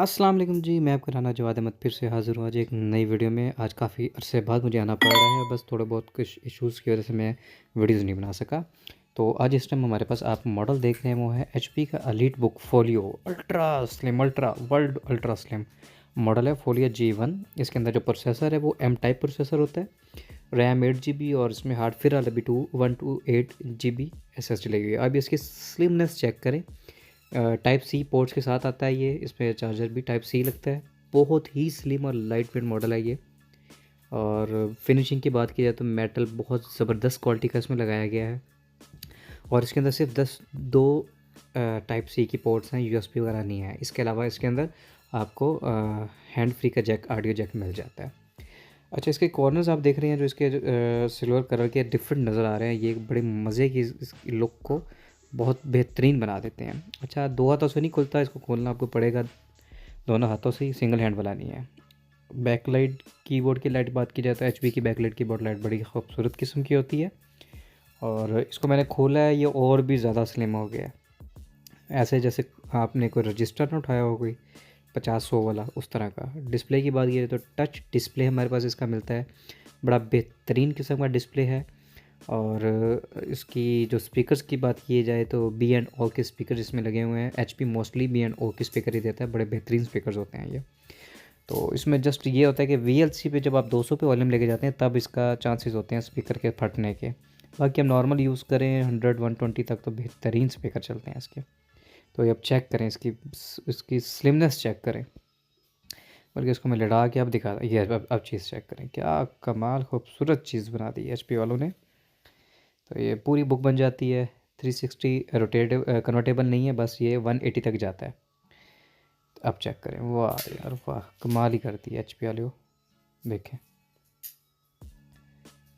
अस्सलाम वालेकुम जी, मैं आपका राना जवाद अहमद फिर से हाज़िर हूँ आज एक नई वीडियो में। आज काफ़ी अरसे बाद मुझे आना पड़ रहा है, बस थोड़े बहुत कुछ इश्यूज़ की वजह से मैं वीडियोज़ नहीं बना सका। तो आज इस टाइम हमारे पास आप मॉडल देख रहे हैं, वो है एचपी का elite book folio ultra slim, ultra world ultra slim model है फोलियो G1। इसके अंदर जो प्रोसेसर है वो एम टाइप प्रोसेसर होता है, रैम 8 GB और इसमें हार्ड फिलहाल अभी 128 GB SSD लगी हुई है। अब इसकी स्लिमनेस चेक करें। टाइप सी पोर्ट्स के साथ आता है ये, इसमें चार्जर भी टाइप सी लगता है। बहुत ही स्लिम और लाइट वेट मॉडल है ये। और फिनिशिंग की बात की जाए तो मेटल बहुत ज़बरदस्त क्वालिटी का इसमें लगाया गया है। और इसके अंदर सिर्फ 2 टाइप सी की पोर्ट्स हैं, यूएसबी वगैरह नहीं है। इसके अलावा इसके अंदर आपको हैंड फ्री का जैक, ऑडियो जैक मिल जाता है। अच्छा, इसके कॉर्नर्स आप देख रहे हैं जो इसके सिल्वर कलर के डिफरेंट नज़र आ रहे हैं, ये बड़े मज़े की इस लुक को बहुत बेहतरीन बना देते हैं। अच्छा, 2 हाथों से नहीं खुलता, इसको खोलना आपको पड़ेगा दोनों हाथों से ही, सिंगल हैंड वाला नहीं है। बैकलाइट कीबोर्ड की लाइट बात की जाए तो एचपी की बैकलाइट कीबोर्ड लाइट बड़ी खूबसूरत किस्म की होती है। और इसको मैंने खोला है, ये और भी ज़्यादा स्लिम हो गया है। ऐसे जैसे आपने कोई रजिस्टर ना उठाया हो, कोई 50-100 वाला, उस तरह का। डिस्प्ले की बात की तो टच डिस्प्ले हमारे पास इसका मिलता है, बड़ा बेहतरीन किस्म का डिस्प्ले है। और इसकी जो स्पीकर्स की बात की जाए तो बी एंड ओ के स्पीकर इसमें लगे हुए हैं। एचपी मोस्टली बी एंड ओ के स्पीकर ही देता है, बड़े बेहतरीन स्पीकर्स होते हैं ये। तो इसमें जस्ट ये होता है कि वीएलसी पे जब आप 200 पे वॉल्यूम लेके जाते हैं तब इसका चांसेस होते हैं स्पीकर के फटने के। बाकी हम नॉर्मल यूज़ करें 100-120 तक तो बेहतरीन स्पीकर चलते हैं इसके। तो ये अब चेक करें, इसकी स्लिमनेस चेक करें, बल्कि इसको मैं लड़ा के अब दिखा, ये अब चीज़ चेक करें, क्या कमाल खूबसूरत चीज़ बना दी है एचपी वालों ने। तो ये पूरी बुक बन जाती है। 360 रोटेटिव कन्वर्टेबल नहीं है, बस ये 180 तक जाता है। तो अब चेक करें, वाह यार वाह, कमाल ही करती है एचपी वाले। देखें,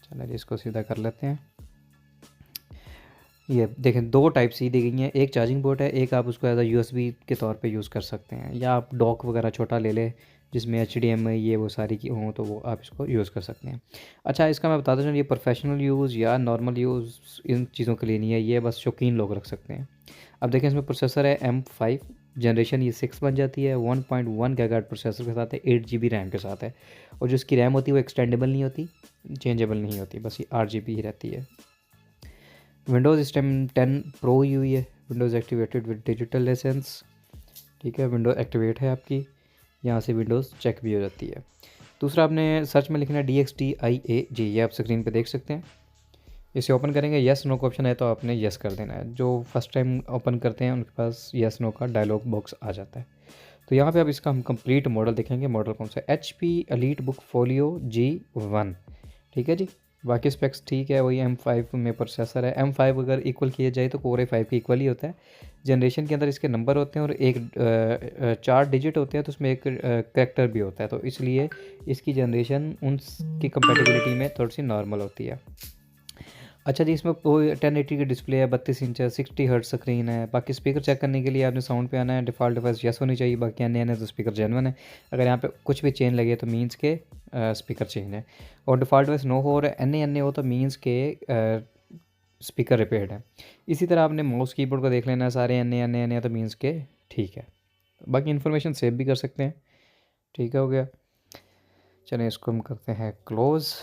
चलिए इसको सीधा कर लेते हैं। ये देखें, 2 टाइप सी दी गई हैं, एक चार्जिंग पोर्ट है, एक आप उसको एज अ यूएसबी के तौर पे यूज़ कर सकते हैं, या आप डॉक वगैरह छोटा ले लें जिसमें HDMI ये वो सारी की हों तो वो आप इसको यूज़ कर सकते हैं। अच्छा, इसका मैं बताता चलूँ, ये प्रोफेशनल यूज़ या नॉर्मल यूज़ इन चीज़ों के लिए नहीं है, ये बस शौकीन लोग रख सकते हैं। अब देखें, इसमें प्रोसेसर है M5 जनरेशन, ये 6 बन जाती है। 1.1 गीगाहर्ट्ज़ प्रोसेसर के साथ है, 8 GB रैम के साथ है। और जो इसकी रैम होती है वो एक्सटेंडेबल नहीं होती, चेंजेबल नहीं होती, बस ये 8 GB ही रहती है। विंडोज़ इस टाइम 10 प्रो हुई है। Windows activated with digital licence, ठीक है, विंडोज़ एक्टिवेट है आपकी, यहाँ से विंडोज़ चेक भी हो जाती है। दूसरा, आपने सर्च में लिखना है DXTIAG, ये आप स्क्रीन पे देख सकते हैं। इसे ओपन करेंगे, येस नो का ऑप्शन है तो आपने येस कर देना है। जो फर्स्ट टाइम ओपन करते हैं उनके पास येस नो का डायलॉग बॉक्स आ जाता है। तो यहाँ पे अब इसका हम कंप्लीट मॉडल देखेंगे। मॉडल कौन सा है? HP elite book folio G1, ठीक है जी। बाकी स्पेक्स ठीक है, वही M5 में प्रोसेसर है। M5 अगर इक्वल किया जाए तो Core i5 के इक्वल ही होता है। जनरेशन के अंदर इसके नंबर होते हैं और एक 4 डिजिट होते हैं, तो उसमें एक करेक्टर भी होता है, तो इसलिए इसकी जनरेशन उनकी कंपेटिबिलिटी में थोड़ी सी नॉर्मल होती है। अच्छा जी, इसमें 1080 की डिस्प्ले है, 32 इंच है, 60 हर्ट्ज स्क्रीन है। बाकी स्पीकर चेक करने के लिए आपने साउंड पे आना है, डिफ़ॉल्ट डिवाइस यस होनी चाहिए, बाकी अन्य तो स्पीकर जेन्युइन है। अगर यहाँ पे कुछ भी चेंज लगे तो मीन्स के स्पीकर चेंज है, और डिफ़ॉल्ट डिवाइस नो हो और अन्य हो तो मीन्स के स्पीकर रिपेयर्ड है। इसी तरह आपने माउस कीबोर्ड को देख लेना है, सारे अन्य तो मीन्स के ठीक है। बाकी इन्फॉर्मेशन सेव भी कर सकते हैं, ठीक है, हो गया। चलिए इसको हम करते हैं क्लोज़।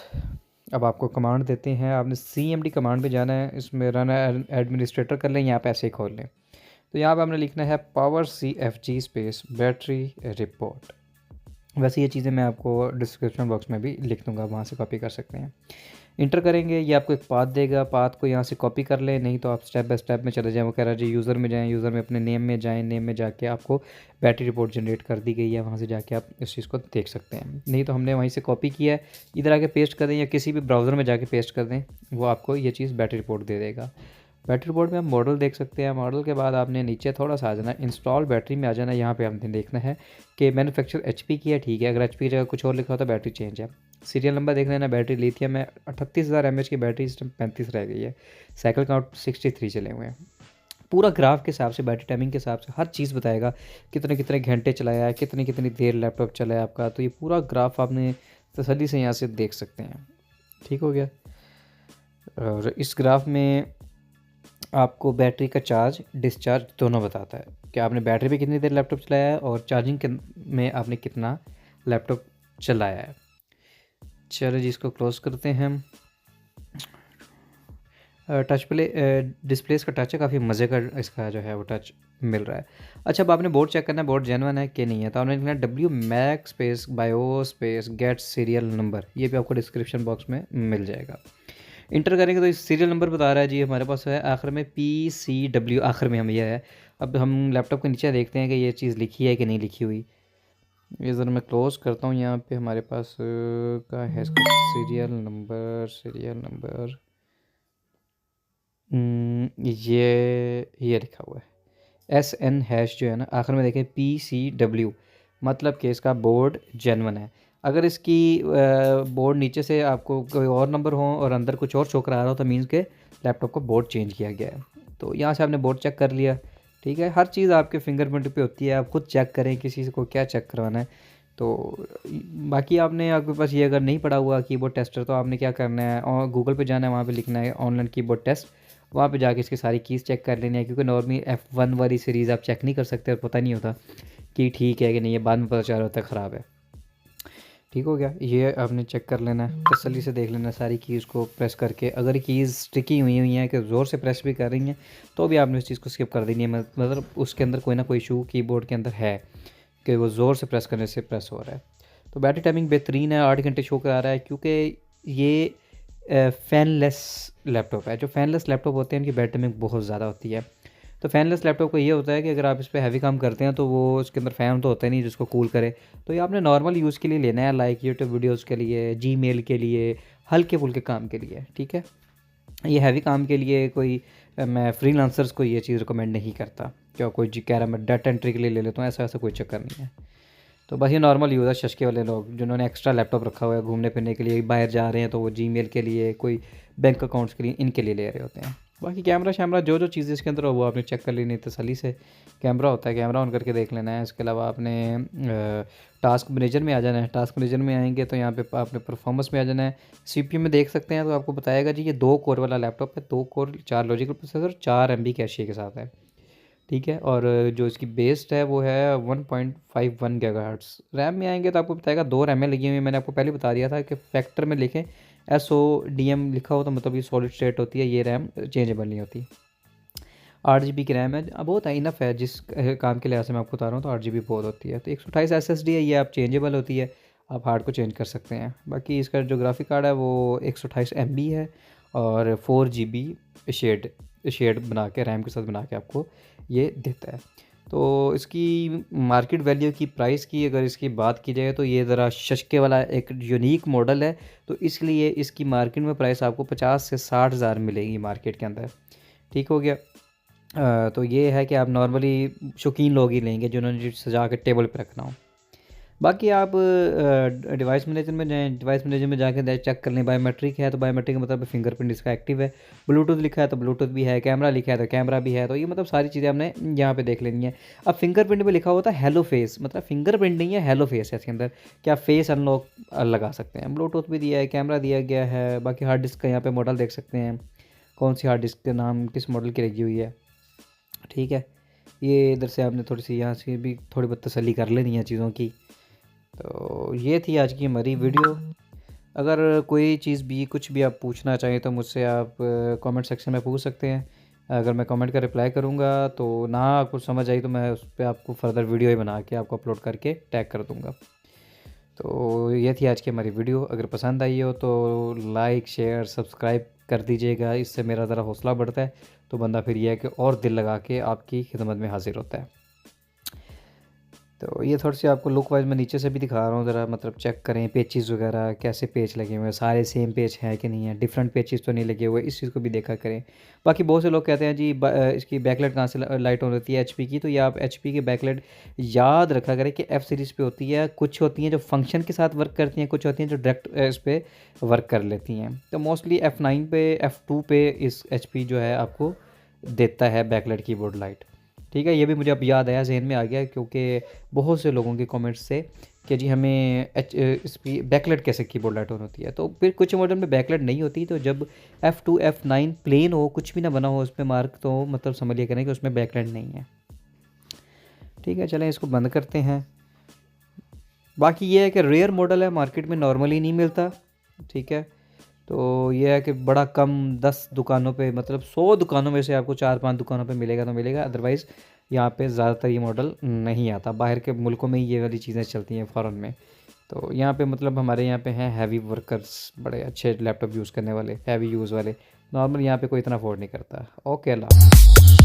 अब आपको कमांड देते हैं, आपने CMD कमांड पे जाना है, इसमें रन एडमिनिस्ट्रेटर कर लें, यहाँ पे ऐसे ही खोल लें। तो यहाँ पे हमने लिखना है power CFG space battery report. वैसे ये चीज़ें मैं आपको डिस्क्रिप्शन बॉक्स में भी लिख दूँगा, वहाँ से कॉपी कर सकते हैं। इंटर करेंगे, ये आपको एक पाथ देगा, पाथ को यहाँ से कॉपी कर लें, नहीं तो आप स्टेप बाय स्टेप में चले जाएँ। वो कह रहा है जी यूज़र में जाएँ, यूज़र में अपने नेम में जाएँ, नेम में जाके आपको बैटरी रिपोर्ट जनरेट कर दी गई है, वहाँ से जाके आप इस चीज़ को देख सकते हैं। नहीं तो हमने वहीं से कॉपी किया है, इधर आके पेस्ट कर दें या किसी भी ब्राउज़र में जाके पेस्ट कर दें, वो आपको ये चीज़ बैटरी रिपोर्ट दे देगा। बैटरी रिपोर्ट में आप मॉडल देख सकते हैं। मॉडल के बाद आपने नीचे थोड़ा सा आ जाना, इंस्टॉल बैटरी में आ जाना। यहाँ पे आपने देखना है कि मैन्युफैक्चर HP की है, ठीक है। अगर HP की जगह कुछ और लिखा हो तो बैटरी चेंज है। सीरियल नंबर देख लेना। बैटरी लिथियम है, 38,000 mAh की बैटरी, इस टाइम 35 रह गई है। साइकिल काउंट 63 चले हुए हैं। पूरा ग्राफ के हिसाब से, बैटरी टाइमिंग के हिसाब से हर चीज़ बताएगा, कितने कितने घंटे चलाया है, कितनी कितनी देर लैपटॉप चला है आपका। तो ये पूरा ग्राफ आपने तसल्ली से यहाँ से देख सकते हैं, ठीक हो गया। और इस ग्राफ में आपको बैटरी का चार्ज डिस्चार्ज दोनों बताता है कि आपने बैटरी पे कितनी देर लैपटॉप चलाया है और चार्जिंग में आपने कितना लैपटॉप चलाया है। चलो जी, इसको क्लोज़ करते हैं हम। टच प्ले डिस्प्लेस का टच है, काफ़ी मज़े का इसका जो है वो टच मिल रहा है। अच्छा, अब आपने बोर्ड चेक करना है बोर्ड जेन्युइन है कि नहीं है, तो आपने लिखना है WMIC space BIOS space get serial number. ये भी आपको डिस्क्रिप्शन बॉक्स में मिल जाएगा। इंटर करेंगे तो इस सीरियल नंबर बता रहा है जी हमारे पास है आखिर में PCW, आखिर में हम ये है। अब हम लैपटॉप के नीचे देखते हैं कि ये चीज़ लिखी है कि नहीं लिखी हुई। ये ज़रा मैं क्लोज़ करता हूँ। यहाँ पे हमारे पास का है इसका सीरियल नंबर ये लिखा हुआ है SN# जो है ना आखिर में देखें PCW, मतलब कि इसका बोर्ड जेन्युइन है। अगर इसकी बोर्ड नीचे से आपको कोई और नंबर हो और अंदर कुछ और शो करा रहा हो तो मीन्स के लैपटॉप का बोर्ड चेंज किया गया है। तो यहाँ से आपने बोर्ड चेक कर लिया, ठीक है। हर चीज़ आपके फिंगरप्रिंट पे होती है, आप खुद चेक करें किसी को क्या चेक करवाना है। तो बाकी आपने आपके पास ये अगर नहीं पड़ा हुआ कीबोर्ड टेस्टर, तो आपने क्या करना है और गूगल पे जाना है, वहाँ पे लिखना है ऑनलाइन कीबोर्ड टेस्ट। वहाँ पे जाके इसकी सारी कीज़ चेक कर लेनी है, क्योंकि नॉर्मली F1 वाली सीरीज़ आप चेक नहीं कर सकते और पता नहीं होता कि ठीक है कि नहीं है, बाद में पता चल रहा होता है ख़राब है। ठीक हो गया, ये आपने चेक कर लेना है, तसल्ली से देख लेना सारी कीज़ को प्रेस करके। अगर कीज़ स्टिकी हुई हैं कि ज़ोर से प्रेस भी कर रही हैं तो भी आपने उस चीज़ को स्किप कर देनी है। मतलब उसके अंदर कोई ना कोई इशू कीबोर्ड के अंदर है कि वो ज़ोर से प्रेस करने से प्रेस हो रहा है। तो बैटरी टाइमिंग बेहतरीन है, 8 घंटे शो करा रहा है, क्योंकि ये फ़ैनलेस लैपटॉप है। जो फ़ैनलेस लैपटॉप होते हैं उनकी बैटरी टाइमिंग बहुत ज़्यादा होती है। तो फ़ैनलेस लैपटॉप का ये होता है कि अगर आप इस पे हैवी काम करते हैं तो वो उसके अंदर फ़ैन तो होता ही नहीं जिसको कूल करे। तो ये आपने नॉर्मल यूज़ के लिए लेना है, लाइक यूट्यूब वीडियोज़ के लिए, जीमेल के लिए, हल्के-फुल्के काम के लिए, ठीक है। ये हैवी काम के लिए कोई मैं फ्रीलांसर्स को ये चीज़ रिकमेंड नहीं करता। क्या कोई जी कह रहा है मैं डाटा एंट्री के लिए ले लेता हूँ, ऐसा कोई चक्कर नहीं है। तो बस ये नॉर्मल यूज़र शशके वाले लोग जिन्होंने एक्स्ट्रा लैपटॉप रखा हुआ है घूमने फिरने के लिए, बाहर जा रहे हैं तो वो जीमेल के लिए, कोई बैंक अकाउंट्स के लिए, इनके लिए ले रहे होते हैं। बाकी कैमरा शैमरा जो चीज़ें इसके अंदर हो वो आपने चेक कर लेनी है तसल्ली से। कैमरा होता है, कैमरा ऑन करके देख लेना है। इसके अलावा आपने टास्क मैनेजर में आ जाना है। टास्क मैनेजर में आएंगे तो यहाँ पे आपने परफॉर्मेंस में आ जाना है। CPU में देख सकते हैं तो आपको बताएगा जी ये 2 कोर वाला लैपटॉप है, 2 core 4 logical processor 4 MB cache के साथ है, ठीक है। और जो इसकी बेस्ड है वो है 1.51 गीगाहर्ट्ज़। रैम में आएंगे तो आपको बताएगा 2 रैमें लगी हुई हैं। मैंने आपको पहले बता दिया था कि फैक्टर में लिखें SODIMM लिखा हो तो मतलब ये सॉलिड स्टेट होती है, ये रैम चेंजेबल नहीं होती। 8 GB की रैम है, अब बहुत है, इनफ है जिस काम के लिहाज से मैं आपको बता रहा हूँ। तो 8 GB बहुत होती है। तो 128 SSD है, ये आप चेंजेबल होती है, आप हार्ड को चेंज कर सकते हैं। बाकी इसका जो ग्राफिक कार्ड है वो 128 MB है और 4 GB शेड शेड बना के रैम के साथ बना के आपको ये देता है। तो इसकी मार्केट वैल्यू की प्राइस की अगर इसकी बात की जाए तो ये ज़रा शशके वाला एक यूनिक मॉडल है, तो इसलिए इसकी मार्केट में प्राइस आपको 50 से 60 हज़ार मिलेगी मार्केट के अंदर। ठीक हो गया। तो ये है कि आप नॉर्मली शौकीन लोग ही लेंगे जिन्होंने सजा के टेबल पे रखना हो। बाकी आप डिवाइस मैनेजर में जाएँ, डिवाइस मैनेजर में जाके चेक कर लें। बायोमेट्रिक है तो बायोमेट्रिक का मतलब फिंगरप्रिंट इसका एक्टिव है। ब्लूटूथ लिखा है तो ब्लूटूथ भी है, कैमरा लिखा है तो कैमरा भी है। तो ये मतलब सारी चीज़ें हमने यहाँ पे देख लेनी है। अब फिंगरप्रिंट पे लिखा होता है हेलो फेस, मतलब फिंगरप्रिंट नहीं है, हेलो फेस है इसके अंदर कि आप फेस अनलॉक लगा सकते हैं। ब्लूटूथ भी दिया है, कैमरा दिया गया है। बाकी हार्ड डिस्क का यहाँ पे मॉडल देख सकते हैं, कौन सी हार्ड डिस्क के नाम किस मॉडल की लगी हुई है, ठीक है। ये इधर से आपने थोड़ी सी यहाँ से भी थोड़ी बहुत तसल्ली कर लेनी है चीज़ों की। तो ये थी आज की हमारी वीडियो। अगर कोई चीज़ भी कुछ भी आप पूछना चाहें तो मुझसे आप कमेंट सेक्शन में पूछ सकते हैं। अगर मैं कमेंट का रिप्लाई करूँगा तो ना आपको समझ आई तो मैं उस पे आपको फ़र्दर वीडियो ही बना के आपको अपलोड करके टैग कर दूँगा। तो ये थी आज की हमारी वीडियो। अगर पसंद आई हो तो लाइक शेयर सब्सक्राइब कर दीजिएगा, इससे मेरा ज़रा हौसला बढ़ता है। तो बंदा फिर यह है कि और दिल लगा के आपकी खिदमत में हाजिर होता है। तो ये थोड़ी सी आपको लुक वाइज मैं नीचे से भी दिखा रहा हूँ, ज़रा मतलब चेक करें पेचेस वगैरह कैसे पेच लगे हुए हैं, सारे सेम पेच हैं कि नहीं है, डिफरेंट पेचेस तो नहीं लगे हुए, इस चीज़ को भी देखा करें। बाकी बहुत से लोग कहते हैं जी इसकी बैकलाइट कहाँ से लाइट ऑन होती है HP की, तो ये आप HP की बैकलाइट याद रखा करें कि F सीरीज़ पे होती है। कुछ होती हैं जो फंक्शन के साथ वर्क करती हैं, कुछ होती हैं जो डायरेक्ट इस पर वर्क कर लेती हैं। तो मोस्टली F9 पे F2 पे इस HP जो है आपको देता है बैकलाइट कीबोर्ड लाइट, ठीक है। ये भी मुझे अब याद आया, जहन में आ गया, क्योंकि बहुत से लोगों के कमेंट्स से कि जी हमें इस पर बैकलाइट कैसे कीबोर्ड लाइट ऑन होती है। तो फिर कुछ मॉडल में बैकलाइट नहीं होती, तो जब F2 F9 प्लेन हो, कुछ भी ना बना हो उस पर मार्क, तो मतलब समझ लिया करें कि उसमें बैकलाइट नहीं है। ठीक है, चलें इसको बंद करते हैं। बाकी ये है कि रेयर मॉडल है, मार्केट में नॉर्मली नहीं मिलता। ठीक है, तो ये है कि बड़ा कम 10 दुकानों पे, मतलब 100 दुकानों में से आपको 4-5 दुकानों पे मिलेगा तो मिलेगा, अदरवाइज़ यहाँ पे ज़्यादातर ये मॉडल नहीं आता। बाहर के मुल्कों में ही ये वाली चीज़ें चलती हैं, फ़ॉरेन में। तो यहाँ पे मतलब हमारे यहाँ पे हैं हैवी वर्कर्स, बड़े अच्छे लैपटॉप यूज़ करने वाले, हैवी यूज़ वाले। नॉर्मल यहाँ पे कोई इतना अफोर्ड नहीं करता। ओके, अल्लाह।